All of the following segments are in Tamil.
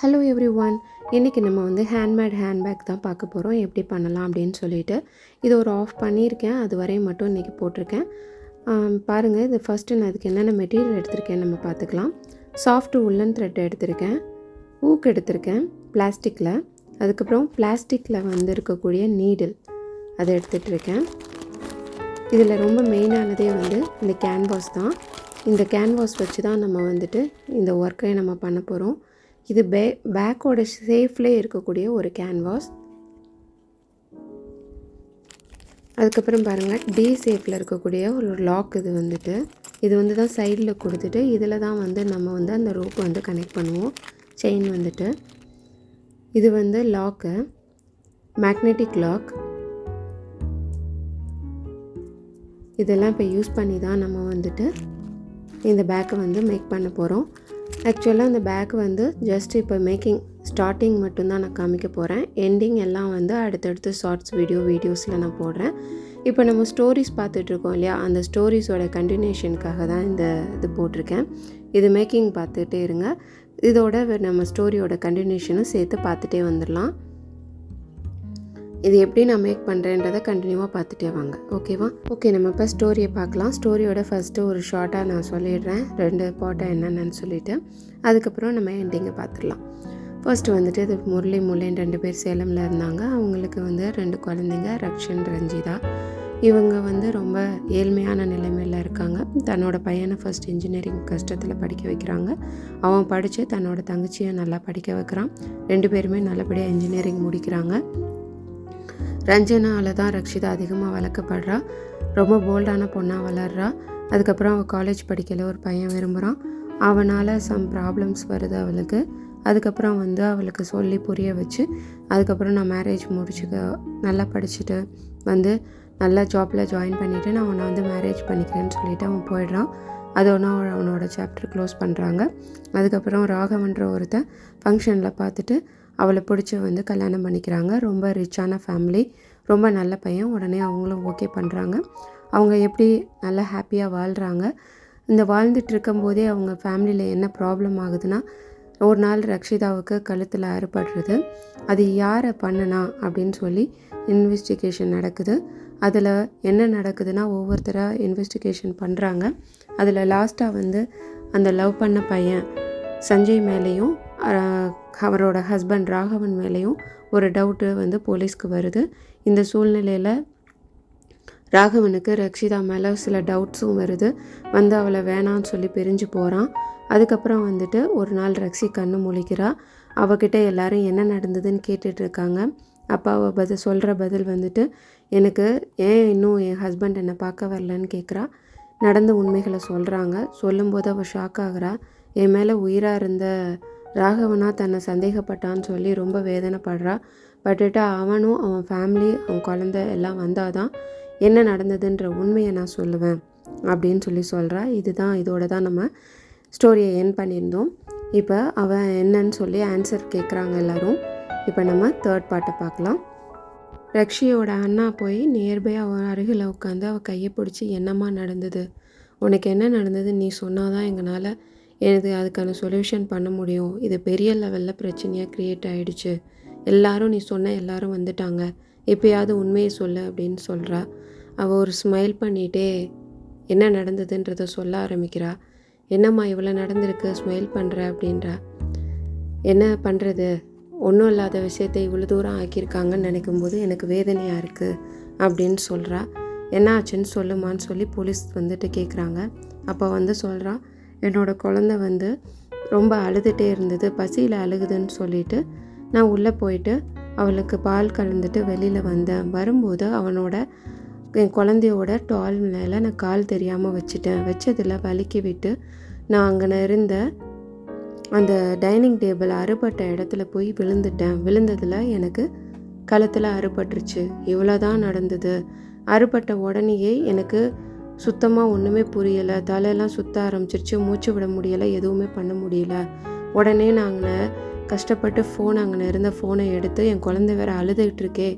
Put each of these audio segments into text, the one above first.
Hello every one. இன்றைக்கி நம்ம வந்து ஹேண்ட்பேக் தான் பார்க்க போகிறோம். எப்படி பண்ணலாம் அப்படின்னு சொல்லிட்டு இது ஒரு ஆஃப் பண்ணியிருக்கேன். அது வரையும் மட்டும் இன்றைக்கி போட்டிருக்கேன். பாருங்கள், இது ஃபஸ்ட்டு நான் இதுக்கு என்னென்ன மெட்டீரியல் எடுத்திருக்கேன்னு நம்ம பார்த்துக்கலாம். சாஃப்ட் உல்லன் த்ரெட் எடுத்திருக்கேன், ஊக்கு எடுத்திருக்கேன் பிளாஸ்டிக்கில், அதுக்கப்புறம் பிளாஸ்டிக்கில் வந்து இருக்கக்கூடிய நீடில் அதை எடுத்துகிட்ருக்கேன். இதில் ரொம்ப மெயினானதே வந்து இந்த கேன்வாஸ் தான். இந்த கேன்வாஸ் வச்சு தான் நம்ம வந்துட்டு இந்த ஒர்க்கை நம்ம பண்ண போகிறோம். இது பேக்கோட ஷேஃப்லேயே இருக்கக்கூடிய ஒரு கேன்வாஸ். அதுக்கப்புறம் பாருங்கள், டி ஷேப்பில் இருக்கக்கூடிய ஒரு லாக். இது வந்து தான் சைடில் கொடுத்துட்டு இதில் தான் வந்து நம்ம வந்து அந்த ரோப் வந்து கனெக்ட் பண்ணுவோம். செயின் வந்துட்டு இது வந்து லாக்கு, மேக்னெட்டிக் லாக். இதெல்லாம் இப்போ யூஸ் பண்ணி தான் நம்ம வந்துட்டு இந்த பேக்கை வந்து மேக் பண்ண போகிறோம். ஆக்சுவலாக இந்த பேக் வந்து ஜஸ்ட் இப்போ மேக்கிங் ஸ்டார்டிங் மட்டும்தான் நான் காமிக்க போகிறேன். எண்டிங் எல்லாம் வந்து அடுத்தடுத்து ஷார்ட்ஸ் வீடியோஸில் நான் போடுறேன். இப்போ நம்ம ஸ்டோரிஸ் பார்த்துட்ருக்கோம் இல்லையா, அந்த ஸ்டோரிஸோட கண்டினியூஷனுக்காக தான் இது போட்டிருக்கேன். இது மேக்கிங் பார்த்துட்டே இருங்க. இதோட நம்ம ஸ்டோரியோட கண்டினியூஷனும் சேர்த்து பார்த்துட்டே வந்துடலாம். இது எப்படி நான் மேக் பண்ணுறேன்றதை கண்டினியூவாக பார்த்துட்டே வாங்க, ஓகேவா? ஓகே, நம்ம இப்போ ஸ்டோரியை பார்க்கலாம். ஸ்டோரியோட ஃபஸ்ட்டு ஒரு ஷார்ட்டாக நான் சொல்லிடுறேன், 2 பாட்டாக என்னென்னு சொல்லிவிட்டு. அதுக்கப்புறம் நம்ம எண்டிங்கை பார்த்துடலாம். ஃபர்ஸ்ட்டு வந்துட்டு இது முரளின்னு 2 பேர் சேலமில் இருந்தாங்க. அவங்களுக்கு வந்து 2 குழந்தைங்க, ரக்ஷன், ரஞ்சிதா. இவங்க வந்து ரொம்ப ஏழ்மையான நிலைமையில் இருக்காங்க. தன்னோட பையனை ஃபஸ்ட் இன்ஜினியரிங் கஷ்டத்தில் படிக்க வைக்கிறாங்க. அவன் படித்து தன்னோட தங்கச்சியை நல்லா படிக்க வைக்கிறான். 2 பேருமே நல்லபடியாக இன்ஜினியரிங் முடிக்கிறாங்க. ரஞ்சனாவில் தான் ரக்ஷிதா அதிகமாக வளர்க்கப்படுறா. ரொம்ப போல்டான பொண்ணாக வளர்றா. அதுக்கப்புறம் அவள் காலேஜ் படிக்கல, ஒரு பையன் விரும்புகிறான். அவனால் சம் ப்ராப்ளம்ஸ் வருது அவளுக்கு. அதுக்கப்புறம் வந்து அவளுக்கு சொல்லி புரிய வச்சு, அதுக்கப்புறம் நான் மேரேஜ் முடிச்சுக்க நல்லா படிச்சுட்டு வந்து நல்லா ஜாப்பில் ஜாயின் பண்ணிவிட்டு நான் அவனை வந்து மேரேஜ் பண்ணிக்கிறேன்னு சொல்லிவிட்டு அவன் போயிடுறான். அதோட அவனோட சாப்டர் க்ளோஸ் பண்ணுறாங்க. அதுக்கப்புறம் ராகவன்ற ஒருத்தன் ஃபங்க்ஷனில் பார்த்துட்டு அவளை பிடிச்சி வந்து கல்யாணம் பண்ணிக்கிறாங்க. ரொம்ப ரிச்சான ஃபேமிலி, ரொம்ப நல்ல பையன். உடனே அவங்களும் ஓகே பண்ணுறாங்க. அவங்க எப்படி நல்லா ஹாப்பியாக வாழ்கிறாங்க. இந்த வாழ்ந்துட்டு இருக்கும்போதே அவங்க ஃபேமிலியில் என்ன ப்ராப்ளம் ஆகுதுன்னா, ஒரு நாள் ரக்ஷிதாவுக்கு கழுத்தில் அறுபடுறது. அது யாரை பண்ணுனா அப்படின்னு சொல்லி இன்வெஸ்டிகேஷன் நடக்குது. அதில் என்ன நடக்குதுன்னா, ஒவ்வொருத்தராக இன்வெஸ்டிகேஷன் பண்ணுறாங்க. அதில் லாஸ்ட்டாக வந்து அந்த லவ் பண்ண பையன் சஞ்சய் மேலேயும் அவரோட ஹஸ்பண்ட் ராகவன் மேலேயும் ஒரு டவுட்டு வந்து போலீஸ்க்கு வருது. இந்த சூழ்நிலையில் ராகவனுக்கு ரக்ஷிதா மேலே சில டவுட்ஸும் வருது. வந்து அவளை வேணான்னு சொல்லி பிரிஞ்சு போகிறான். அதுக்கப்புறம் வந்துட்டு ஒரு நாள் ரக்ஷி கண்ணு முழிக்கிறா. அவகிட்ட எல்லாரும் என்ன நடந்ததுன்னு கேட்டுட்ருக்காங்க. அப்போ அவள் சொல்கிற பதில் வந்துட்டு, எனக்கு ஏன் இன்னும் என் ஹஸ்பண்ட் என்னை பார்க்க வரலன்னு கேட்குறா. நடந்த உண்மைகளை சொல்கிறாங்க. சொல்லும்போது அவள் ஷாக் ஆகிறா. என் மேலே உயிராக இருந்த ராகவனா தன்னை சந்தேகப்பட்டான்னு சொல்லி ரொம்ப வேதனைப்படுறா. பட்டுட்டு அவனும் அவன் ஃபேமிலி அவன் குழந்தை எல்லாம் வந்தால் தான் என்ன நடந்ததுன்ற உண்மையை நான் சொல்லுவேன் அப்படின்னு சொல்லி சொல்கிறா. இதோட தான் நம்ம ஸ்டோரியை என் பண்ணியிருந்தோம். இப்போ அவன் என்னன்னு சொல்லி ஆன்சர் கேட்குறாங்க எல்லோரும். இப்போ நம்ம 3rd பார்ட்டை பார்க்கலாம். ரக்ஷியோட அண்ணா போய் நியர்பை அவன் அருகில் உட்காந்து அவள் கையை பிடிச்சி, என்னம்மா நடந்தது, உனக்கு என்ன நடந்தது, நீ சொன்னால் தான் எங்களால் அதுக்கான சொல்யூஷன் பண்ண முடியும். இது பெரிய லெவலில் பிரச்சனையாக க்ரியேட் ஆகிடுச்சு. நீ சொன்ன எல்லாரும் வந்துட்டாங்க. எப்பயாவது உண்மையை சொல்லு அப்படின்னு சொல்கிறா. அவள் ஒரு ஸ்மைல் பண்ணிகிட்டே என்ன நடந்ததுன்றதை சொல்ல ஆரம்பிக்கிறா. என்னம்மா இவ்வளோ நடந்திருக்கு, ஸ்மைல் பண்ணுற அப்படின்றா. என்ன பண்ணுறது, ஒன்றும் இல்லாத விஷயத்தை இவ்வளோ தூரம் ஆக்கியிருக்காங்கன்னு நினைக்கும்போது எனக்கு வேதனையாக இருக்குது அப்படின்னு சொல்கிறா. என்ன ஆச்சுன்னு சொல்லுமான்னு சொல்லி போலீஸ் வந்துட்டு கேட்குறாங்க. அப்போ வந்து சொல்கிறா, என்னோடய குழந்தை வந்து ரொம்ப அழுதுகிட்டே இருந்தது, பசியில் அழுகுதுன்னு சொல்லிவிட்டு நான் உள்ளே போயிட்டு அவளுக்கு பால் கலந்துட்டு வெளியில் வந்தேன். வரும்போது என் குழந்தையோட டால் மேலே நான் கால் தெரியாமல் வச்சதில் வலிக்கி விட்டு நான் அங்கே இருந்த அந்த டைனிங் டேபிள் அறுபட்ட இடத்துல போய் விழுந்ததில் எனக்கு கழுத்தில் அறுபட்டுருச்சு. இவ்வளோதான் நடந்தது. அறுபட்ட உடனேயே எனக்கு சுத்தமாக ஒன்றுமே புரியலை. தலையெல்லாம் சுற்ற ஆரம்பிச்சிருச்சு. மூச்சு விட முடியலை, எதுவுமே பண்ண முடியல. உடனே நாங்கள் கஷ்டப்பட்டு அங்கே இருந்த ஃபோனை எடுத்து, என் குழந்தை வேறு அழுதுகிட்டு இருக்கே,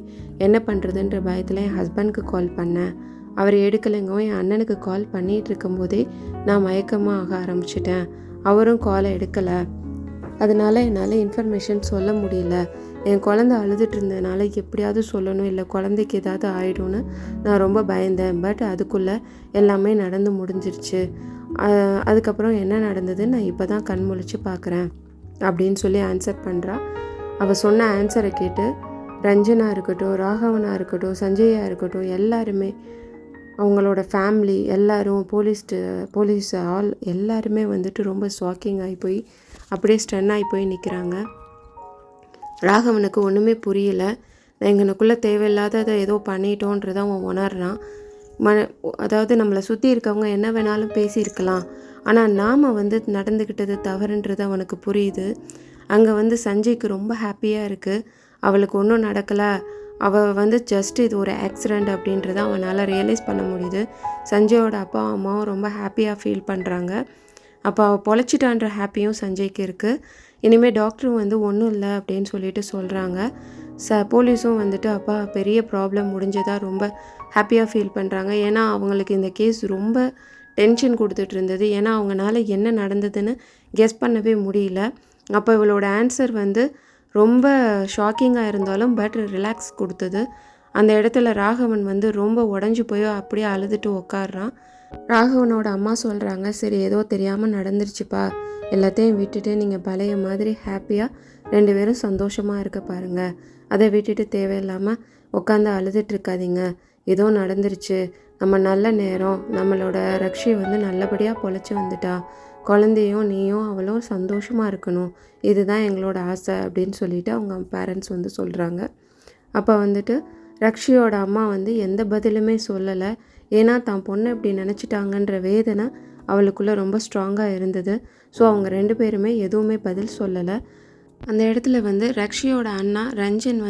என்ன பண்ணுறதுன்ற பயத்தில் என் ஹஸ்பண்டுக்கு கால் பண்ணேன். அவர் எடுக்கலைங்க. என் அண்ணனுக்கு கால் பண்ணிகிட்டு இருக்கும்போதே நான் மயக்கமாக ஆக ஆரம்பிச்சிட்டேன். அவரும் காலை எடுக்கலை. அதனால என்னால் இன்ஃபர்மேஷன் சொல்ல முடியல. என் குழந்தை அழுதுட்டு இருந்ததுனால எப்படியாவது சொல்லணும், இல்லை குழந்தைக்கு ஏதாவது ஆகிடும்னு நான் ரொம்ப பயந்தேன். பட் அதுக்குள்ளே எல்லாமே நடந்து முடிஞ்சிருச்சு. அதுக்கப்புறம் என்ன நடந்ததுன்னு நான் இப்போ தான் கண் முழிச்சு பார்க்குறேன் அப்படின்னு சொல்லி ஆன்சர் பண்ணுறா. அவள் சொன்ன ஆன்சரை கேட்டு ரஞ்சனா இருக்கட்டும், ராகவனா இருக்கட்டும், சஞ்சயா இருக்கட்டும், எல்லாருமே அவங்களோட ஃபேமிலி எல்லோரும் போலீஸ் ஆல் எல்லாருமே வந்துட்டு ரொம்ப ஷாக்கிங் ஆகி போய் அப்படியே ஸ்டன் ஆகி போய் நிற்கிறாங்க. ராகவனுக்கு ஒன்றுமே புரியல. எங்களுக்குள்ளே தேவையில்லாததை ஏதோ பண்ணிட்டோன்றதை அவன் உணர்றான். அதாவது நம்மளை சுற்றி இருக்கவங்க என்ன வேணாலும் பேசியிருக்கலாம், ஆனால் நாம் நடந்துக்கிட்டது தவறுன்றது அவனுக்கு புரியுது. அங்கே சஞ்சய்க்கு ரொம்ப ஹாப்பியாக இருக்குது. அவளுக்கு ஒன்றும் நடக்கலை, அவள் ஜஸ்ட் இது ஒரு ஆக்சிடெண்ட் அப்படின்றத அவனால் ரியலைஸ் பண்ண முடியுது. சஞ்சயோட அப்பா அம்மாவும் ரொம்ப ஹாப்பியாக ஃபீல் பண்ணுறாங்க. அப்போ அவள் பொழைச்சிட்டான்ற ஹாப்பியும் சஞ்சய்க்கு இருக்குது. இனிமேல் டாக்டரும் ஒன்றும் இல்லை அப்படின்னு சொல்லிட்டு சொல்கிறாங்க. போலீஸும் அப்பா பெரிய ப்ராப்ளம் முடிஞ்சதாக ரொம்ப ஹாப்பியாக ஃபீல் பண்ணுறாங்க. ஏன்னா அவங்களுக்கு இந்த கேஸ் ரொம்ப டென்ஷன் கொடுத்துட்டு இருந்தது. ஏன்னா அவங்களால என்ன நடந்ததுன்னு கெஸ் பண்ணவே முடியல. அப்போ இவளோட ஆன்சர் ரொம்ப ஷாக்கிங்காக இருந்தாலும் பட் ரிலாக்ஸ் கொடுத்தது. அந்த இடத்துல ராகவன் ரொம்ப உடஞ்சி போய் அப்படியே அழுதுட்டு உட்காடுறான். ராகவனோட அம்மா சொல்கிறாங்க, சரி ஏதோ தெரியாமல் நடந்துருச்சுப்பா, எல்லாத்தையும் விட்டுட்டு நீங்கள் பழைய மாதிரி ஹாப்பியாக 2 பேரும் சந்தோஷமாக இருக்க பாருங்கள். அதை விட்டுட்டு தேவையில்லாமல் உட்காந்து அழுதுட்ருக்காதீங்க. ஏதோ நடந்துருச்சு, நம்ம நல்ல நேரம், நம்மளோட ரக்ஷி நல்லபடியாக பொழைச்சி வந்துட்டா, குழந்தையும் நீயும் அவளும் சந்தோஷமாக இருக்கணும், இதுதான் எங்களோட ஆசை அப்படின்னு சொல்லிட்டு அவங்க பேரண்ட்ஸ் சொல்கிறாங்க. அப்போ ரக்ஷியோட அம்மா எந்த பதிலுமே சொல்லலை. ஏன்னா தான் பொண்ணு இப்படி நினச்சிட்டாங்கன்ற வேதனை அவளுக்குள்ளே ரொம்ப ஸ்ட்ராங்காக இருந்தது. ஸோ அவங்க 2 பேருமே எதுவுமே பதில் சொல்லலை. அந்த இடத்துல ரக்ஷியோட அண்ணா ரஞ்சன்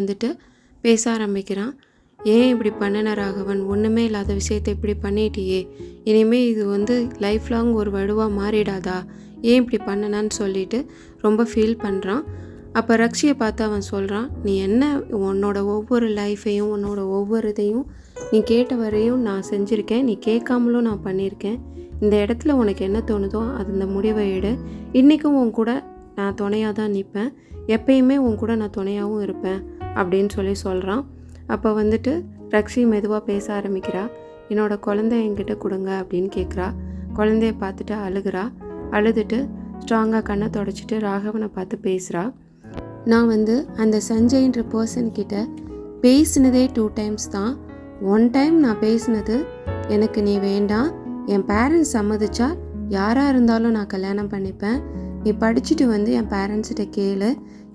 பேச ஆரம்பிக்கிறான். ஏன் இப்படி பண்ணின ராகவன், ஒன்றுமே இல்லாத விஷயத்தை இப்படி பண்ணிட்டியே, இனிமேல் இது லைஃப் லாங் ஒரு வடுவாக மாறிடாதா, ஏன் இப்படி பண்ணினான்னு சொல்லிட்டு ரொம்ப ஃபீல் பண்ணுறான். அப்போ ரக்ஷியை பார்த்து அவன் சொல்கிறான், நீ என்ன உன்னோட ஒவ்வொரு லைஃப்பையும் உன்னோட ஒவ்வொரு இதையும் நீ கேட்ட வரையும் நான் செஞ்சுருக்கேன், நீ கேட்காமலும் நான் பண்ணியிருக்கேன். இந்த இடத்துல உனக்கு என்ன தோணுதோ அது இந்த முடிவை எடு. இன்றைக்கும் உன் கூட நான் துணையாக தான் நிற்பேன், எப்பயுமே உன் கூட நான் துணையாகவும் இருப்பேன் அப்படின்னு சொல்கிறான். அப்போ ரக்ஷி மெதுவாக பேச ஆரம்பிக்கிறா. என்னோடய குழந்தை என்கிட்ட கொடுங்க அப்படின்னு கேட்குறா. குழந்தைய பார்த்துட்டு அழுகிறா. அழுதுட்டு ஸ்ட்ராங்காக கண்ணை தொடச்சிட்டு ராகவனை பார்த்து பேசுகிறா. நான் அந்த சஞ்சய்ன்ற பர்சன்கிட்ட பேசினதே 2 டைம்ஸ் தான். 1 டைம் நான் பேசினது, எனக்கு நீ வேண்டாம், என் பேரண்ட்ஸ் சம்மதிச்சா யாராக இருந்தாலும் நான் கல்யாணம் பண்ணிப்பேன், நீ படிச்சுட்டு என் பேரண்ட்ஸ்கிட்ட கேளு,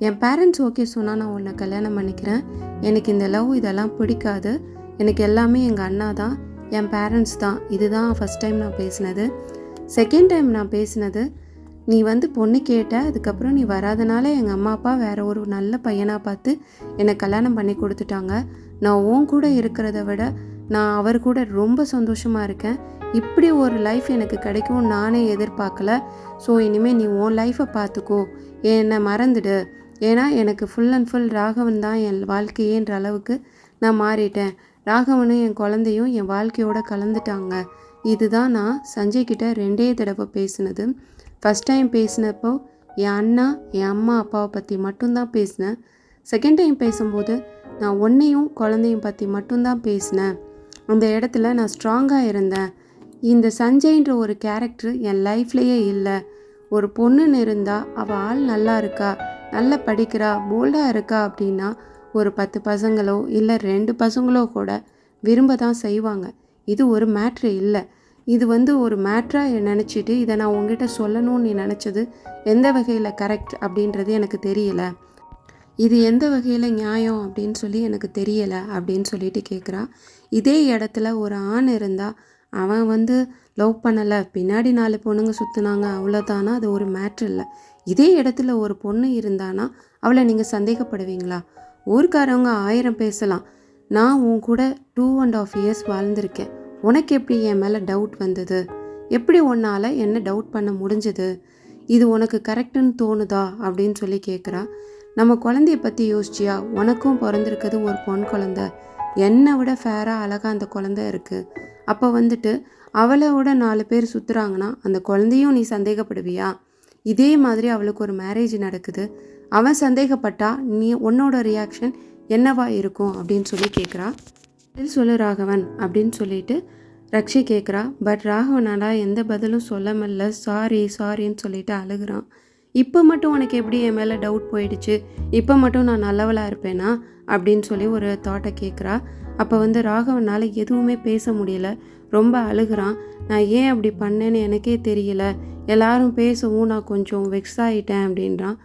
என் பேரண்ட்ஸ் ஓகே சொன்னால் நான் உன்னை கல்யாணம் பண்ணிக்கிறேன், எனக்கு இந்த லவ் இதெல்லாம் பிடிக்காது, எனக்கு எல்லாமே எங்கள் அண்ணா தான், என் பேரண்ட்ஸ் தான். இதுதான் ஃபஸ்ட் டைம் நான் பேசினது. செகண்ட் டைம் நான் பேசினது, நீ பொண்ணு கேட்ட, அதுக்கப்புறம் நீ வராதனால எங்கள் அம்மா அப்பா வேறு ஒரு நல்ல பையனாக பார்த்து என்னை கல்யாணம் பண்ணி கொடுத்துட்டாங்க. நான் உன் கூட இருக்கிறத விட நான் அவர் கூட ரொம்ப சந்தோஷமாக இருக்கேன். இப்படி ஒரு லைஃப் எனக்கு கிடைக்கும் நானே எதிர்பார்க்கல. ஸோ இனிமேல் நீ உன் லைஃப்பை பார்த்துக்கோ, என்னை மறந்துடு, ஏன்னா எனக்கு ஃபுல் அண்ட் ஃபுல் ராகவன் தான் என் வாழ்க்கையேன்ற அளவுக்கு நான் மாறிட்டேன். ராகவனும் என் குழந்தையும் என் வாழ்க்கையோடு கலந்துட்டாங்க. இதுதான் நான் சஞ்சய்கிட்ட 2 தடவை பேசினது. ஃபஸ்ட் டைம் பேசினப்போ என் அண்ணா என் அம்மா அப்பாவை பற்றி மட்டும்தான் பேசினேன். செகண்ட் டைம் பேசும்போது நான் உன்னையும் குழந்தையும் பற்றி மட்டும்தான் பேசினேன். அந்த இடத்துல நான் ஸ்ட்ராங்காக இருந்தேன். இந்த சஞ்சய்ன்ற ஒரு கேரக்டர் என் லைஃப்லேயே இல்லை. ஒரு பொண்ணுன்னு இருந்தால் அவள் ஆள் நல்லா இருக்கா, நல்லா படிக்கிறா, போல்டாக இருக்கா அப்படின்னா ஒரு 10 பசங்களோ இல்லை 2 பசங்களோ கூட விரும்ப தான் செய்வாங்க. இது ஒரு மேட்ரு இல்லை. இது ஒரு மேட்ராக நினச்சிட்டு இதை நான் உங்ககிட்ட சொல்லணும்னு நீ நினச்சது எந்த வகையில் கரெக்ட் அப்படின்றது எனக்கு தெரியலை, இது எந்த வகையில் நியாயம் அப்படின்னு சொல்லி எனக்கு தெரியலை அப்படின்னு சொல்லிட்டு கேட்குறா. இதே இடத்துல ஒரு ஆண் இருந்தால் அவன் லவ் பண்ணலை, பின்னாடி 4 பொண்ணுங்க சுற்றுனாங்க, அவ்வளோதானா, அது ஒரு மேட்ரு இல்லை. இதே இடத்துல ஒரு பொண்ணு இருந்தானா அவளை நீங்கள் சந்தேகப்படுவீங்களா? ஊர்க்காரவங்க 1000 பேசலாம், நான் உன் கூட 2.5 இயர்ஸ் வாழ்ந்திருக்கேன், உனக்கு எப்படி என் மேலே டவுட் வந்தது, எப்படி உன்னால் என்ன டவுட் பண்ண முடிஞ்சது, இது உனக்கு கரெக்டுன்னு தோணுதா அப்படின்னு சொல்லி கேட்குறா. நம்ம குழந்தைய பற்றி யோசிச்சியா? உனக்கும் பிறந்திருக்கிறது ஒரு பொன் குழந்தை, என்னை விட ஃபேராக அழகாக அந்த குழந்தை இருக்குது. அப்போ அவளை விட 4 பேர் சுற்றுறாங்கன்னா அந்த குழந்தையும் நீ சந்தேகப்படுவியா? இதே மாதிரி அவளுக்கு ஒரு மேரேஜ் நடக்குது. அவன் சந்தேகப்பட்டா உன்னோட ரியாக்ஷன் என்னவா இருக்கும் அப்படின்னு சொல்லி கேட்குறா. பதில் சொல்லு ராகவன் அப்படின்னு சொல்லிட்டு ரக்ஷி கேட்குறா. பட் ராகவனால எந்த பதிலும் சொல்ல முடியல. சாரின்னு சொல்லிட்டு அழுகுறான். இப்போ மட்டும் உனக்கு எப்படி என் மேலே டவுட் போயிடுச்சு, இப்போ மட்டும் நான் நல்லவளாக இருப்பேனா அப்படின்னு சொல்லி ஒரு தாட்டை கேட்குறா. அப்போ ராகவனால் எதுவுமே பேச முடியல, ரொம்ப அழுகுறான். நான் ஏன் அப்படி பண்ணேன்னு எனக்கே தெரியல, எல்லாரும் பேசவும் நான் கொஞ்சம் வெக்ஸ் ஆகிட்டேன் அப்படின்றான்.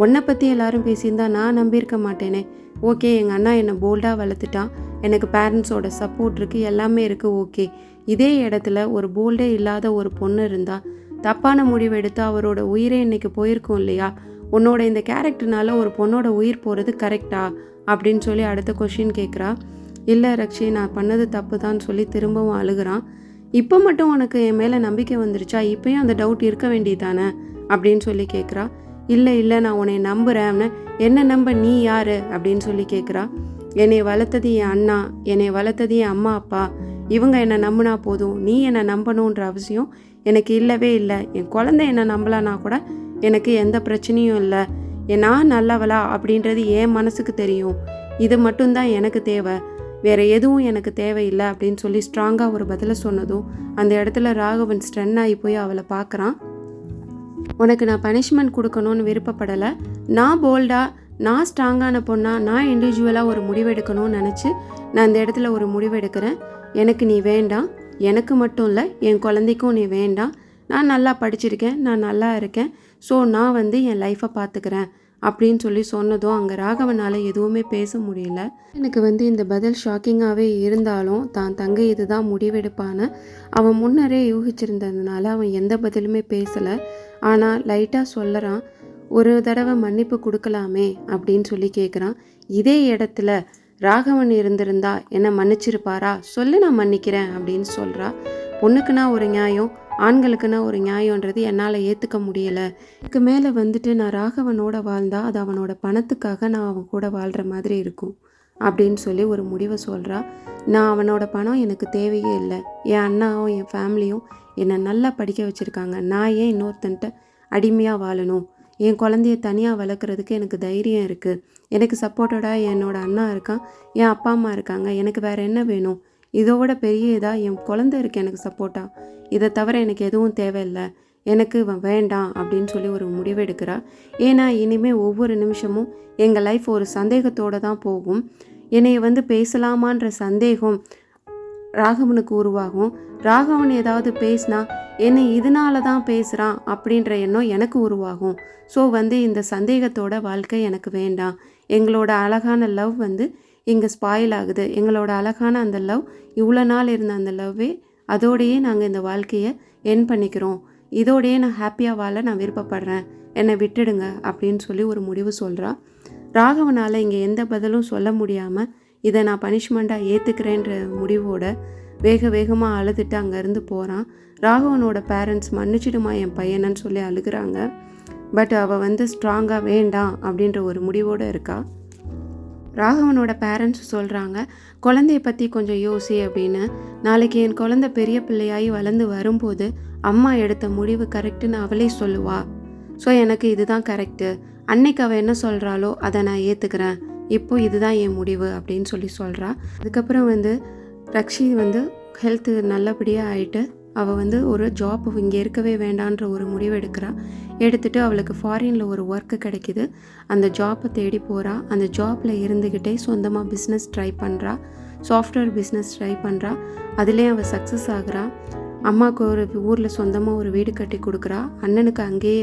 உன்னை பற்றி எல்லாரும் பேசியிருந்தா நான் நம்பியிருக்க மாட்டேனே. ஓகே, எங்கள் அண்ணா என்னை போல்டாக வளர்த்துட்டான், எனக்கு பேரண்ட்ஸோட சப்போர்ட் இருக்குது, எல்லாமே இருக்குது. ஓகே, இதே இடத்துல ஒரு போல்டே இல்லாத ஒரு பொண்ணு இருந்தால் தப்பான முடிவு எடுத்து அவரோட உயிரே இன்றைக்கி போயிருக்கும் இல்லையா? உன்னோட இந்த கேரக்டர்னால ஒரு பொண்ணோட உயிர் போகிறது கரெக்டா அப்படின்னு சொல்லி அடுத்த கொஷின் கேட்குறா. இல்லை ரக்ஷி, நான் பண்ணது தப்பு தான் சொல்லி திரும்பவும் அழுகிறான். இப்போ மட்டும் உனக்கு என் மேலே நம்பிக்கை வந்துருச்சா, இப்போயும் அந்த டவுட் இருக்க வேண்டியதானே அப்படின்னு சொல்லி கேட்குறா. இல்லை நான் உன்னை நம்புகிறேன். என்ன நம்ப, நீ யார் அப்படின்னு சொல்லி கேட்குறா. என்னை வளர்த்தது என் அண்ணா, என்னை வளர்த்தது என் அம்மா அப்பா, இவங்க என்னை நம்பினா போதும், நீ என்னை நம்பணுன்ற அவசியம் எனக்கு இல்லவே இல்லை. என் குழந்தை என்னை நம்பலான்னா கூட எனக்கு எந்த பிரச்சனையும் இல்லை. நான் நல்லவளா அப்படின்றது என் மனசுக்கு தெரியும். இது மட்டும்தான் எனக்கு தேவை, வேறு எதுவும் எனக்கு தேவையில்லை அப்படின்னு சொல்லி ஸ்ட்ராங்காக ஒரு பதிலை சொன்னதும் அந்த இடத்துல ராகவன் ஸ்ட்ரென் ஆகி போய் அவளை பார்க்குறான். உனக்கு நான் பனிஷ்மெண்ட் கொடுக்கணும்னு விருப்பப்படலை. நான் போல்டாக, நான் ஸ்ட்ராங்கான பொண்ணாக, நான் இண்டிவிஜுவலாக ஒரு முடிவெடுக்கணும்னு நினச்சி நான் இந்த இடத்துல ஒரு முடிவெடுக்கிறேன். எனக்கு நீ வேண்டாம், எனக்கு மட்டும் இல்லை என் குழந்தைக்கும் நீ வேண்டாம். நான் நல்லா படிச்சிருக்கேன், நான் நல்லா இருக்கேன், ஸோ நான் என் லைஃப்பை பார்த்துக்கிறேன் அப்படின்னு சொல்லி சொன்னதும் அங்கே ராகவனால் எதுவுமே பேச முடியல. எனக்கு இந்த பதில் ஷாக்கிங்காகவே இருந்தாலும் தான் தங்கை இது தான் முடிவெடுப்பான்னு அவன் முன்னரே யூகிச்சிருந்ததுனால அவன் எந்த பதிலுமே பேசலை. ஆனால் லைட்டாக சொல்லறான், ஒரு தடவை மன்னிப்பு கொடுக்கலாமே அப்படின்னு சொல்லி கேட்குறான். இதே இடத்துல ராகவன் இருந்திருந்தா என்னை மன்னிச்சிருப்பாரா, சொல்லு நான் மன்னிக்கிறேன் அப்படின்னு சொல்கிறா. பொண்ணுக்குன்னா ஒரு நியாயம், ஆண்களுக்குன்னா ஒரு நியாயன்றது என்னால் ஏற்றுக்க முடியலை. இதுக்கு மேலே நான் ராகவனோட வாழ்ந்தா அது அவனோட பணத்துக்காக நான் அவன் கூட வாழ்கிற மாதிரி இருக்கும் அப்படின்னு சொல்லி ஒரு முடிவை சொல்கிறா. நான் அவனோட பணம் எனக்கு தேவையே இல்லை. என் அண்ணாவும் என் ஃபேமிலியும் என்னை நல்லா படிக்க வச்சுருக்காங்க. நான் ஏன் இன்னொருத்தன்ட்ட அடிமையாக வாழணும்? என் குழந்தைய தனியாக வளர்க்குறதுக்கு எனக்கு தைரியம் இருக்குது. எனக்கு சப்போர்ட்டடாக என்னோடய அண்ணா இருக்கான், என் அப்பா அம்மா இருக்காங்க. எனக்கு வேறு என்ன வேணும்? இதோட பெரிய இதாக என் குழந்தை இருக்குது எனக்கு சப்போர்ட்டாக. இதை தவிர எனக்கு எதுவும் தேவையில்லை, எனக்கு வேண்டாம் அப்படின்னு சொல்லி ஒரு முடிவெடுக்கிறா. ஏன்னா இனிமேல் ஒவ்வொரு நிமிஷமும் எங்கள் லைஃப் ஒரு சந்தேகத்தோடு தான் போகும். என்னை பேசலாமான்ற சந்தேகம் ராகவனுக்கு உருவாகும். ராகவன் ஏதாவது பேசினா என்னை இதனால தான் பேசுகிறான் அப்படின்ற எண்ணம் எனக்கு உருவாகும். ஸோ இந்த சந்தேகத்தோட வாழ்க்கை எனக்கு வேண்டாம். எங்களோட அழகான லவ் இங்கே ஸ்பாயில் ஆகுது. எங்களோட அழகான அந்த லவ், இவ்வளோ நாள் இருந்த அந்த லவ்வே, அதோடையே நாங்கள் இந்த வாழ்க்கையை என் பண்ணிக்கிறோம். இதோடையே நான் ஹாப்பியாக வாழ நான் விருப்பப்படுறேன், என்னை விட்டுடுங்க அப்படின்னு சொல்லி ஒரு முடிவு சொல்கிறா. ராகவனால் இங்கே எந்த பதிலும் சொல்ல முடியாமல் இதை நான் பனிஷ்மெண்ட்டாக ஏற்றுக்கிறேன்ற முடிவோட வேகமாக அழுதுட்டு அங்கேருந்து போகிறான். ராகவனோட பேரண்ட்ஸ் மன்னிச்சிடுமா என் பையனன்னு சொல்லி அழுகிறாங்க. பட் அவள் ஸ்ட்ராங்காக வேண்டாம் அப்படின்ற ஒரு முடிவோடு இருக்கா. ராகவனோட பேரண்ட்ஸ் சொல்கிறாங்க, குழந்தைய பற்றி கொஞ்சம் யோசி அப்படின்னு. நாளைக்கு என் குழந்தை பெரிய பிள்ளையாகி வளர்ந்து வரும்போது அம்மா எடுத்த முடிவு கரெக்டுன்னு அவளே சொல்லுவா. ஸோ எனக்கு இதுதான் கரெக்டு. அன்னைக்கு அவள் என்ன சொல்கிறாளோ அதை நான் ஏற்றுக்கிறேன். இப்போ இதுதான் என் முடிவு அப்படின்னு சொல்லி சொல்கிறா. அதுக்கப்புறம் ரக்ஷி ஹெல்த்து நல்லபடியாக ஆகிட்டு அவள் ஒரு ஜாப் இங்கே இருக்கவே வேண்டான்ற ஒரு முடிவு எடுத்துகிட்டு அவளுக்கு ஃபாரினில் ஒரு ஒர்க்கு கிடைக்கிது. அந்த ஜாப்பை தேடி போகிறா. அந்த ஜாப்பில் இருந்துக்கிட்டே சொந்தமாக பிஸ்னஸ் ட்ரை பண்ணுறா. சாஃப்ட்வேர் பிஸ்னஸ் ட்ரை பண்ணுறா. அதுலேயே அவள் சக்ஸஸ் ஆகுறா. அம்மாவுக்கு ஒரு ஊரில் சொந்தமாக ஒரு வீடு கட்டி கொடுக்குறா. அண்ணனுக்கு அங்கேயே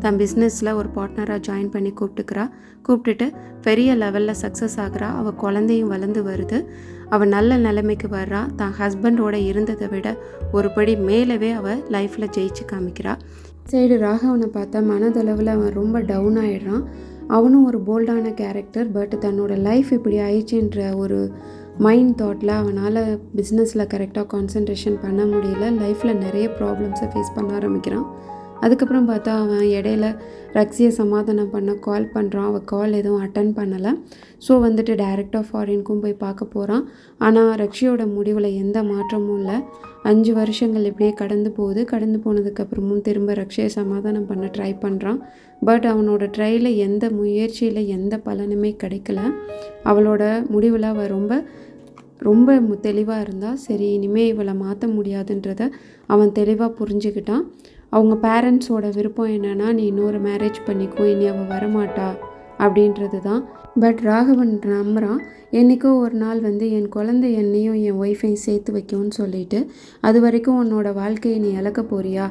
தன் பிஸ்னஸில் ஒரு பார்ட்னராக ஜாயின் பண்ணி கூப்பிட்டுட்டு பெரிய லெவலில் சக்ஸஸ் ஆகுறா. அவள் குழந்தையும் வளர்ந்து வருது. அவள் நல்ல நிலைமைக்கு வர்றா. தான் ஹஸ்பண்டோட இருந்ததை விட ஒரு படி மேலவே அவள் லைஃப்பில் ஜெயிச்சு காமிக்கிறா. சைடு ராகவனை பார்த்தா மனதளவில் அவன் ரொம்ப டவுன் ஆகிடுறான். அவனும் ஒரு போல்டான கேரக்டர். பட் தன்னோட லைஃப் இப்படி ஆயிடுச்சுன்ற ஒரு மைண்ட் தாட்டில் அவனால் பிஸ்னஸில் கரெக்டாக கான்சன்ட்ரேஷன் பண்ண முடியல. லைஃப்பில் நிறைய ப்ராப்ளம்ஸை ஃபேஸ் பண்ண ஆரம்பிக்கிறான். அதுக்கப்புறம் பார்த்தா அவன் இடையில ரக்ஸியை சமாதானம் பண்ண கால் பண்ணுறான். அவள் கால் எதுவும் அட்டன் பண்ணலை. ஸோ வந்துட்டு டைரெக்டாக ஃபாரினுக்கும் போய் பார்க்க போகிறான். ஆனால் ரக்ஷியோட முடிவில் எந்த மாற்றமும் இல்லை. 5 வருஷங்கள் இப்படியே கடந்து போகுது. கடந்து போனதுக்கப்புறமும் திரும்ப ரக்ஷியை சமாதானம் பண்ண ட்ரை பண்ணுறான். பட் அவனோட ட்ரையில் எந்த முயற்சியில் எந்த பலனுமே கிடைக்கல. அவளோட முடிவில் அவள் ரொம்ப தெளிவாக இருந்தால் சரி இனிமேல் இவளை மாற்ற முடியாதுன்றதை அவன் தெளிவாக புரிஞ்சுக்கிட்டான். அவங்க பேரண்ட்ஸோட விருப்பம் என்னென்னா நீ இன்னொரு மேரேஜ் பண்ணிக்கோ, இனி அவள் வரமாட்டா அப்படின்றது தான். பட் ராகவன் நம்புகிறான். என்றைக்கோ ஒரு நாள் வந்து என் குழந்தை என்னையும் என் ஒய்ஃபையும் சேர்த்து வைக்கும்னு சொல்லிட்டு அது வரைக்கும் உன்னோட வாழ்க்கையை நீ இழக்க போறியா?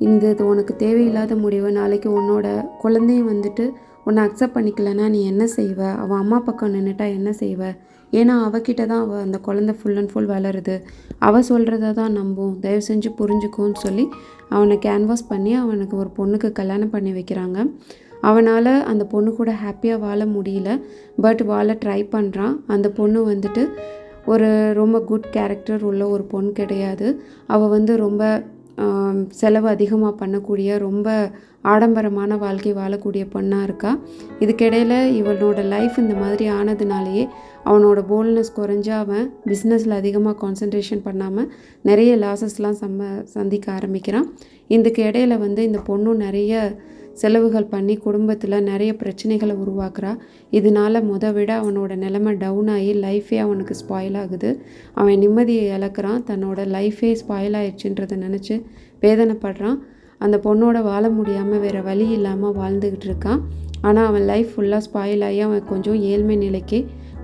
இது உனக்கு தேவையில்லாத முடிவு. நாளைக்கு உன்னோட குழந்தையும் வந்துட்டு உன்னை அக்செப்ட் பண்ணிக்கலன்னா நீ என்ன செய்வ? அவள் அம்மா பக்கம் நின்றுட்டா என்ன செய்வ? ஏன்னா அவகிட்ட தான் அவள் அந்த குழந்தை ஃபுல் அண்ட் ஃபுல் வளருது. அவள் சொல்கிறத தான் நம்பும். தயவு செஞ்சு புரிஞ்சுக்கோன்னு சொல்லி அவனை கேன்வாஸ் பண்ணி அவனுக்கு ஒரு பொண்ணுக்கு கல்யாணம் பண்ணி வைக்கிறாங்க. அவனால் அந்த பொண்ணு கூட ஹாப்பியாக வாழ முடியல. பட் வாழ ட்ரை பண்ணுறான். அந்த பொண்ணு வந்துட்டு ஒரு ரொம்ப குட் கேரக்டர் உள்ள ஒரு பொண்ணு கிடையாது. அவள் வந்து ரொம்ப செலவு அதிகமாக பண்ணக்கூடிய ரொம்ப ஆடம்பரமான வாழ்க்கை வாழக்கூடிய பொண்ணாக இருக்கா. இதுக்கிடையில் இவனோட லைஃப் இந்த மாதிரி ஆனதுனாலேயே அவனோட போல்ட்னஸ் குறைஞ்சு அவன் பிஸ்னஸில் அதிகமாக கான்சன்ட்ரேஷன் பண்ணாமல் நிறைய லாஸஸ்லாம் சந்திக்க ஆரம்பிக்கிறான். இதுக்கு இடையில் வந்து இந்த பொண்ணும் நிறைய செலவுகள் பண்ணி குடும்பத்தில் நிறைய பிரச்சனைகளை உருவாக்குறா. இதனால் விட அவனோட நிலைமை டவுன் ஆகி லைஃபே அவனுக்கு ஸ்பாயில் ஆகுது. அவன் நிம்மதியை இழக்கிறான். தன்னோட லைஃபே ஸ்பாயில் ஆயிடுச்சுன்றதை நினச்சி வேதனைப்படுறான். அந்த பொண்ணோட வாழ முடியாமல் வேறு வழி இல்லாமல் வாழ்ந்துக்கிட்டு இருக்கான். ஆனால் அவன் லைஃப் ஃபுல்லாக ஸ்பாயில் ஆகி அவன் கொஞ்சம் ஏழ்மை நிலைக்கு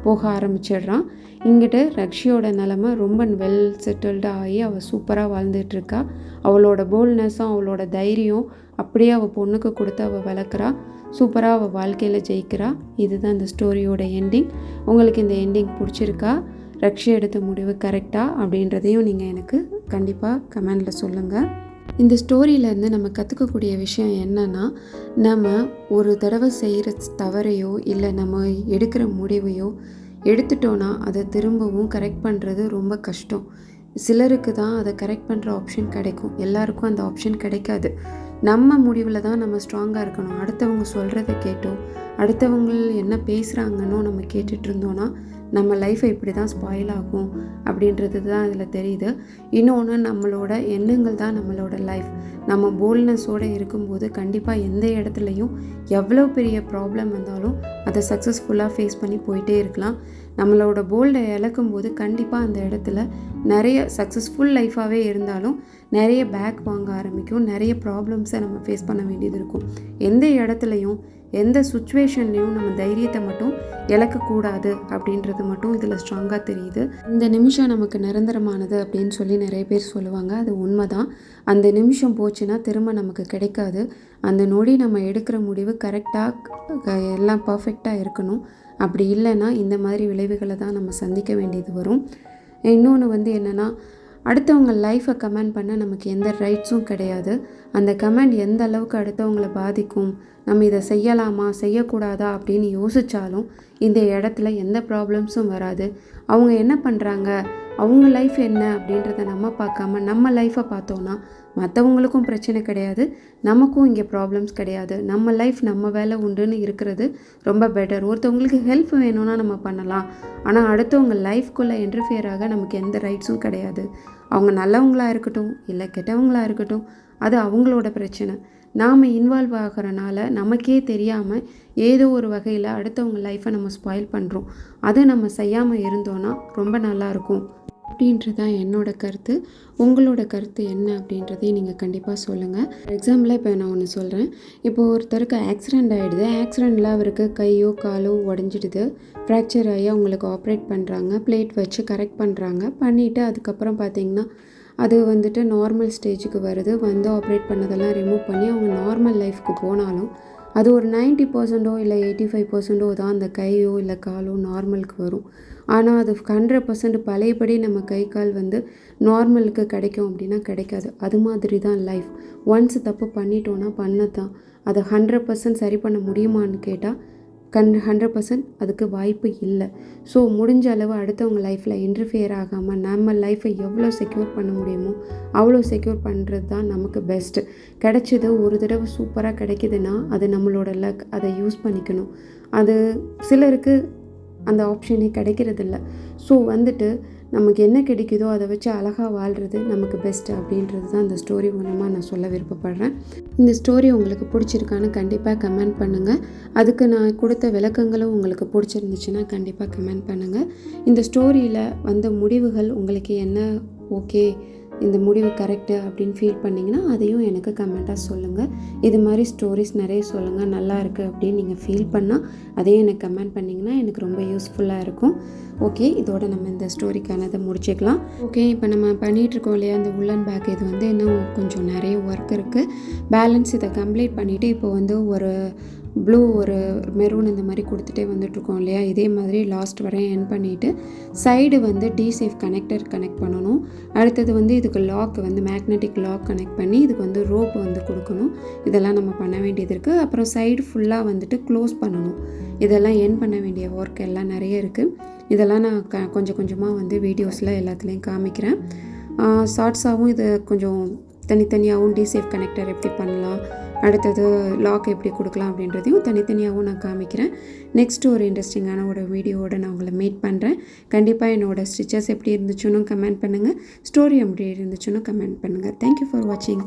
போக ஆரம்பிச்சிடுறான். இங்கிட்டு ரக்ஷியோட நிலமை ரொம்ப வெல் செட்டில்டாக ஆகி அவள் சூப்பராக வாழ்ந்துட்டுருக்கா. அவளோட போல்ட்னஸும் அவளோட தைரியம் அப்படியே அவள் பொண்ணுக்கு கொடுத்து அவள் வளர்க்குறா. சூப்பராக அவள் வாழ்க்கையில் ஜெயிக்கிறா. இதுதான் இந்த ஸ்டோரியோட எண்டிங். உங்களுக்கு இந்த எண்டிங் பிடிச்சிருக்கா? ரக்ஷி எடுத்த முடிவு கரெக்டாக அப்படின்றதையும் நீங்கள் எனக்கு கண்டிப்பாக கமெண்டில் சொல்லுங்கள். இந்த ஸ்டோரியிலேருந்து நம்ம கற்றுக்கக்கூடிய விஷயம் என்னென்னா, நம்ம ஒரு தடவை செய்கிற தவறையோ இல்லை நம்ம எடுக்கிற முடிவையோ எடுத்துட்டோன்னா அதை திரும்பவும் கரெக்ட் பண்ணுறது ரொம்ப கஷ்டம். சிலருக்கு தான் அதை கரெக்ட் பண்ணுற ஆப்ஷன் கிடைக்கும். எல்லாருக்கும் அந்த ஆப்ஷன் கிடைக்காது. நம்ம முடிவில் தான் நம்ம ஸ்ட்ராங்காக இருக்கணும். அடுத்தவங்க சொல்கிறத கேட்டோ அடுத்தவங்க என்ன பேசுகிறாங்கன்னோ நம்ம கேட்டுட்டு இருந்தோன்னா நம்ம லைஃப்பை இப்படி தான் ஸ்பாயில் ஆகும் அப்படின்றது தான் இதில் தெரியுது. இன்னொன்று நம்மளோட எண்ணங்கள் தான் நம்மளோட லைஃப். நம்ம போல்ட்னஸோடு இருக்கும்போது கண்டிப்பாக எந்த இடத்துலையும் எவ்வளோ பெரிய ப்ராப்ளம் வந்தாலும் அதை சக்ஸஸ்ஃபுல்லாக ஃபேஸ் பண்ணி போயிட்டே இருக்கலாம். நம்மளோட போல்டை இழக்கும்போது கண்டிப்பாக அந்த இடத்துல நிறைய சக்ஸஸ்ஃபுல் லைஃபாகவே இருந்தாலும் நிறைய பேக் வாங்க ஆரம்பிக்கும். நிறைய ப்ராப்ளம்ஸை நம்ம ஃபேஸ் பண்ண வேண்டியது இருக்கும். எந்த இடத்துலையும் எந்த சுச்சுவேஷன்லேயும் நம்ம தைரியத்தை மட்டும் இழக்கக்கூடாது அப்படின்றது மட்டும் இதில் ஸ்ட்ராங்காக தெரியுது. இந்த நிமிஷம் நமக்கு நிரந்தரமானது அப்படின்னு சொல்லி நிறைய பேர் சொல்லுவாங்க. அது உண்மை தான். அந்த நிமிஷம் போச்சுன்னா திரும்ப நமக்கு கிடைக்காது. அந்த நொடி நம்ம எடுக்கிற முடிவு கரெக்டாக எல்லாம் பர்ஃபெக்டாக இருக்கணும். அப்படி இல்லைன்னா இந்த மாதிரி விளைவுகளை தான் நம்ம சந்திக்க வேண்டியது வரும். இன்னொன்று வந்து என்னென்னா, அடுத்தவங்க லைஃப்பை கமெண்ட் பண்ண நமக்கு எந்த ரைட்ஸும் கிடையாது. அந்த கமெண்ட் எந்த அளவுக்கு அடுத்தவங்களை பாதிக்கும், நம்ம இதை செய்யலாமா செய்யக்கூடாதா அப்படின்னு யோசித்தாலும் இந்த இடத்துல எந்த ப்ராப்ளம்ஸும் வராது. அவங்க என்ன பண்ணுறாங்க, அவங்க லைஃப் என்ன அப்படின்றத நம்ம பார்க்காம நம்ம லைஃப்பை பார்த்தோன்னா மற்றவங்களுக்கும் பிரச்சனை கிடையாது, நமக்கும் இங்கே ப்ராப்ளம்ஸ் கிடையாது. நம்ம லைஃப் நம்ம வேலை உண்டுன்னு இருக்கிறது ரொம்ப பெட்டர். ஒருத்தவங்களுக்கு ஹெல்ப் வேணும்னா நம்ம பண்ணலாம். ஆனால் அடுத்தவங்க லைஃப்குள்ளே இன்டர்ஃபியர் ஆக நமக்கு எந்த ரைட்ஸும் கிடையாது. அவங்க நல்லவங்களாக இருக்கட்டும் இல்லை கெட்டவங்களாக இருக்கட்டும், அது அவங்களோட பிரச்சனை. நாம் இன்வால்வ் ஆகிறனால நமக்கே தெரியாமல் ஏதோ ஒரு வகையில் அடுத்தவங்க லைஃப்பை நம்ம ஸ்பாயில் பண்ணுறோம். அதை நம்ம செய்யாமல் இருந்தோன்னா ரொம்ப நல்லாயிருக்கும் அப்படின்றது தான் என்னோடய கருத்து. உங்களோட கருத்து என்ன அப்படின்றதையும் நீங்கள் கண்டிப்பாக சொல்லுங்கள். எக்ஸாம்பிளாக இப்போ நான் ஒன்று சொல்கிறேன். இப்போ ஒருத்தருக்கு ஆக்சிடெண்ட் ஆகிடுது. ஆக்சிடெண்ட்டில் அவருக்கு கையோ காலோ உடஞ்சிடுது. ஃப்ராக்சர் ஆகி அவங்களுக்கு ஆப்ரேட் பண்ணுறாங்க. பிளேட் வச்சு கரெக்ட் பண்ணுறாங்க. பண்ணிவிட்டு அதுக்கப்புறம் பார்த்திங்கன்னா அது வந்துட்டு நார்மல் ஸ்டேஜுக்கு வருது. வந்து ஆப்ரேட் பண்ணதெல்லாம் ரிமூவ் பண்ணி அவங்க நார்மல் லைஃப்க்கு போனாலும் அது ஒரு 90% இல்லை 85% தான் அந்த கையோ இல்லை காலோ நார்மலுக்கு வரும். ஆனால் அது 100% பழையபடி நம்ம கை கால் வந்து நார்மலுக்கு கிடைக்கும் அப்படின்னா கிடைக்காது. அது மாதிரி தான் லைஃப். ஒன்ஸ் தப்பு பண்ணிட்டோன்னா பண்ணதான். அதை 100% சரி பண்ண முடியுமான்னு கேட்டால் 100% அதுக்கு வாய்ப்பு இல்லை. ஸோ முடிஞ்ச அளவு அடுத்தவங்க லைஃப்பில் இன்டர்ஃபியர் ஆகாமல் நம்ம லைஃப்பை எவ்வளோ செக்யூர் பண்ண முடியுமோ அவ்வளோ செக்யூர் பண்ணுறது தான் நமக்கு பெஸ்ட்டு. கிடைச்சது ஒரு தடவை சூப்பராக கிடைக்குதுன்னா அது நம்மளோட லக், அதை யூஸ் பண்ணிக்கணும். அது சிலருக்கு அந்த ஆப்ஷனே கிடைக்கிறதில்ல. ஸோ நமக்கு என்ன கிடைக்குதோ அதை வச்சு அழகாக வாழ்கிறது நமக்கு பெஸ்ட்டு அப்படின்றது தான் இந்த ஸ்டோரி மூலமாக நான் சொல்ல விருப்பப்படுறேன். இந்த ஸ்டோரி உங்களுக்கு பிடிச்சிருக்கான்னு கண்டிப்பாக கமெண்ட் பண்ணுங்கள். அதுக்கு நான் கொடுத்த விளக்கங்களும் உங்களுக்கு பிடிச்சிருந்துச்சுன்னா கண்டிப்பாக கமெண்ட் பண்ணுங்கள். இந்த ஸ்டோரியில் வந்த முடிவுகள் உங்களுக்கு என்ன ஓகே, இந்த முடிவு கரெக்டு அப்படின்னு ஃபீல் பண்ணிங்கன்னா அதையும் எனக்கு கமெண்ட்டாக சொல்லுங்கள். இது மாதிரி ஸ்டோரிஸ் நிறைய சொல்லுங்கள், நல்லா இருக்குது அப்படின்னு நீங்கள் ஃபீல் பண்ணால் அதையும் எனக்கு கமெண்ட் பண்ணிங்கன்னா எனக்கு ரொம்ப யூஸ்ஃபுல்லாக இருக்கும். ஓகே, இதோட நம்ம இந்த ஸ்டோரிக்கானதை முடிச்சுக்கலாம். ஓகே, இப்போ நம்ம பண்ணிகிட்ருக்கோம் இல்லையா இந்த உல்லன் பேக், இது இன்னும் கொஞ்சம் நிறைய ஒர்க் இருக்குது. பேலன்ஸ் இதை கம்ப்ளீட் பண்ணிவிட்டு இப்போ ஒரு ப்ளூ ஒரு மெரூன் இந்த மாதிரி கொடுத்துட்டே வந்துட்ருக்கோம் இல்லையா, இதே மாதிரி லாஸ்ட் வரையும் என் பண்ணிவிட்டு சைடு டிசேஃப் கனெக்டர் கனெக்ட் பண்ணணும். அடுத்தது இதுக்கு லாக் மேக்னெட்டிக் லாக் கனெக்ட் பண்ணி இதுக்கு ரோப் கொடுக்கணும். இதெல்லாம் நம்ம பண்ண வேண்டியது இருக்குது. அப்புறம் சைடு ஃபுல்லாக க்ளோஸ் பண்ணணும். இதெல்லாம் என் பண்ண வேண்டிய ஒர்க் எல்லாம் நிறைய இருக்குது. இதெல்லாம் நான் கொஞ்சம் கொஞ்சமாக வீடியோஸில் எல்லாத்துலேயும் காமிக்கிறேன். ஷார்ட்ஸாகவும் இது கொஞ்சம் தனித்தனியாகவும் டிசேஃப் கனெக்டர் எப்படி பண்ணலாம், அடுத்தது லாக் எப்படி கொடுக்கலாம் அப்படின்றதையும் தனித்தனியாகவும் நான் காமிக்கிறேன். நெக்ஸ்ட்டு ஒரு இன்ட்ரெஸ்டிங்கான ஒரு வீடியோவோடு நான் உங்களை மீட் பண்ணுறேன். கண்டிப்பாக என்னோடய ஸ்டிச்சஸ் எப்படி இருந்துச்சுன்னு கமெண்ட் பண்ணுங்கள். ஸ்டோரி எப்படி இருந்துச்சுன்னு கமெண்ட் பண்ணுங்கள். தேங்க்யூ ஃபார் வாட்சிங்.